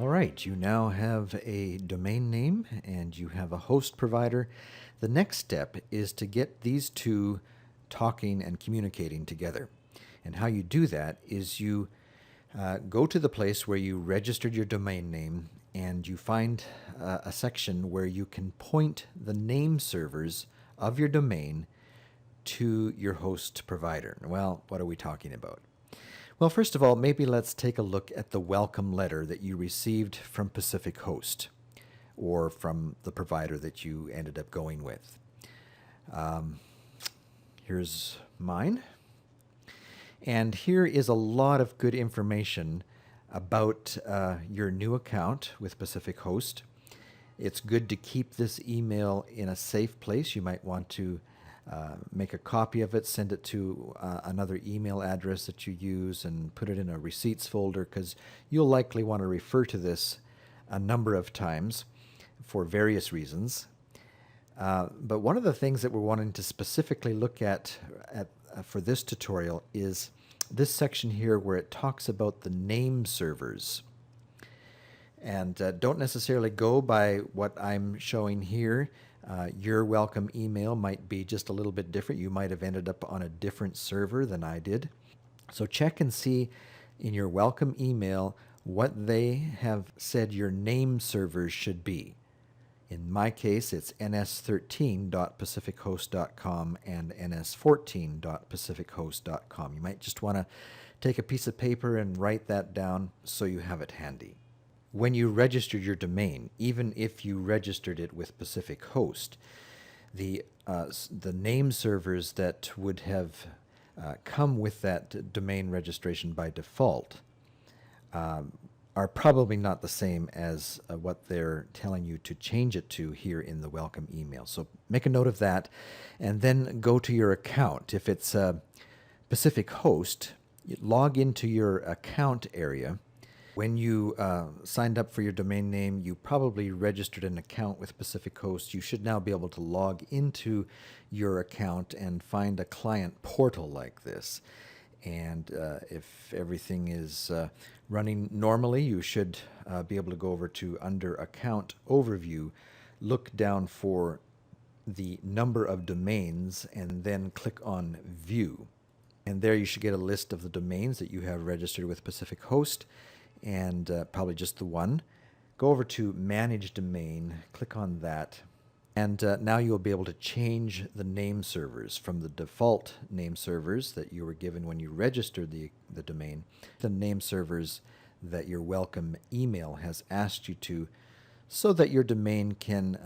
All right, you now have a domain name and you have a host provider. The next step is to get these two talking and communicating together. And how you do that is you go to the place where you registered your domain name and you find a section where you can point the name servers of your domain to your host provider. Well, what are we talking about? Well, first of all, maybe let's take a look at the welcome letter that you received from Pacific Host or from the provider that you ended up going with. Here's mine. And here is a lot of good information about your new account with Pacific Host. It's good to keep this email in a safe place. You might want to make a copy of it, send it to another email address that you use, and put it in a receipts folder, because you'll likely want to refer to this a number of times for various reasons. But one of the things that we're wanting to specifically look at for this tutorial is this section here where it talks about the name servers. And don't necessarily go by what I'm showing here. Your welcome email might be just a little bit different. You might have ended up on a different server than I did. So check and see in your welcome email what they have said your name servers should be. In my case, it's ns13.pacifichost.com and ns14.pacifichost.com. You might just want to take a piece of paper and write that down so you have it handy. When you registered your domain, even if you registered it with Pacific Host, the name servers that would have come with that domain registration by default are probably not the same as what they're telling you to change it to here in the welcome email. So make a note of that, and then go to your account. If it's Pacific Host, log into your account area. When you signed up for your domain name, you probably registered an account with Pacific Host. You should now be able to log into your account and find a client portal like this. And if everything is running normally, you should be able to go over to under Account Overview, look down for the number of domains, and then click on View. And there you should get a list of the domains that you have registered with Pacific Host, and probably just the one. Go over to Manage Domain, click on that, and now you'll be able to change the name servers from the default name servers that you were given when you registered the domain, the name servers that your welcome email has asked you to, so that your domain can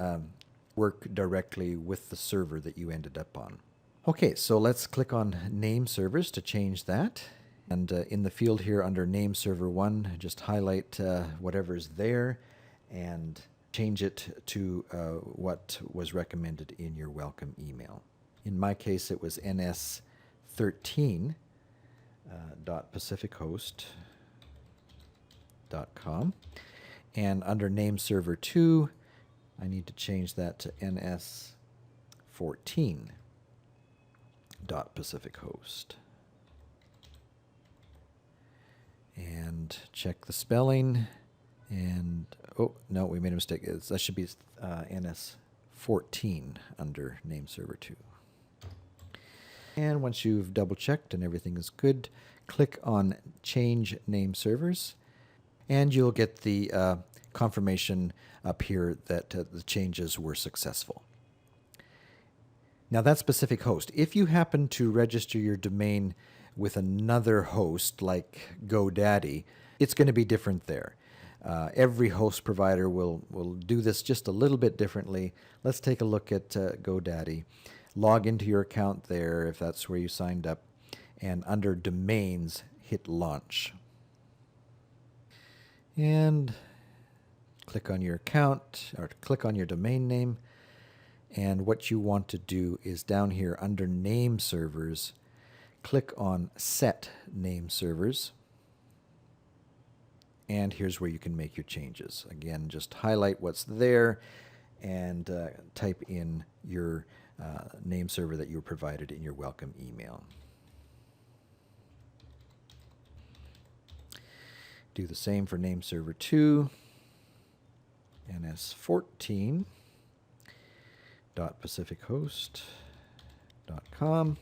work directly with the server that you ended up on. Okay, so let's click on Name Servers to change that. And in the field here under Name Server 1, just highlight whatever's there and change it to what was recommended in your welcome email. In my case, it was ns13.pacifichost.com. And under Name Server 2, I need to change that to ns14.pacifichost. And check the spelling, and oh no, we made a mistake. That should be ns14 under name server 2. And once you've double checked and everything is good, click on Change Name Servers, and you'll get the confirmation up here that the changes were successful. Now that's Pacific Host. If you happen to register your domain with another host like GoDaddy, it's going to be different there. Every host provider will do this just a little bit differently. Let's take a look at GoDaddy. Log into your account there if that's where you signed up, and under Domains, hit Launch. And click on your account, or click on your domain name. And what you want to do is down here under Name Servers, click on Set Name Servers. And here's where you can make your changes. Again, just highlight what's there and type in your name server that you were provided in your welcome email. Do the same for name server 2. ns14.pacifichost.com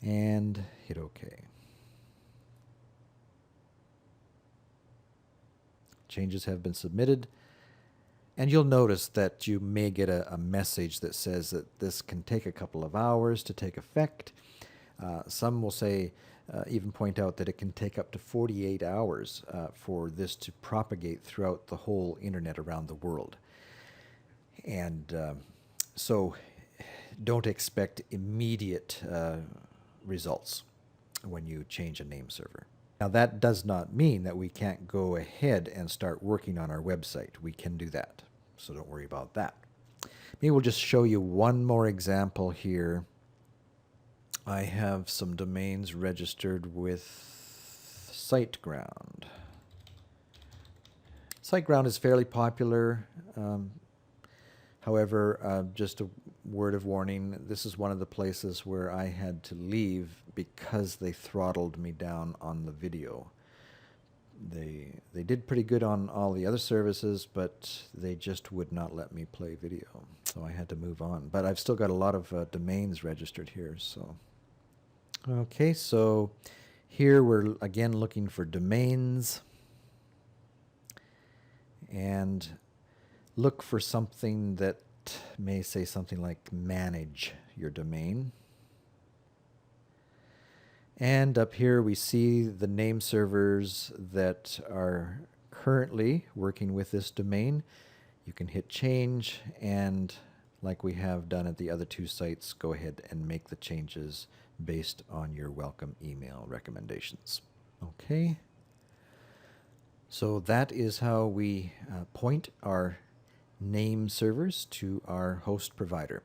and hit OK. Changes have been submitted. And you'll notice that you may get a message that says that this can take a couple of hours to take effect. Some will say, even point out that it can take up to 48 hours for this to propagate throughout the whole internet around the world. And so don't expect immediate results when you change a name server. Now, that does not mean that we can't go ahead and start working on our website. We can do that, so don't worry about that. Maybe we'll just show you one more example here. I have some domains registered with SiteGround. SiteGround is fairly popular. However, just a word of warning, this is one of the places where I had to leave because they throttled me down on the video. They did pretty good on all the other services, but they just would not let me play video. So I had to move on. But I've still got a lot of domains registered here. So okay, so here we're again looking for domains. And look for something that may say something like manage your domain. And up here we see the name servers that are currently working with this domain. You can hit change, and like we have done at the other two sites, go ahead and make the changes based on your welcome email recommendations. Okay. So that is how we point our name servers to our host provider.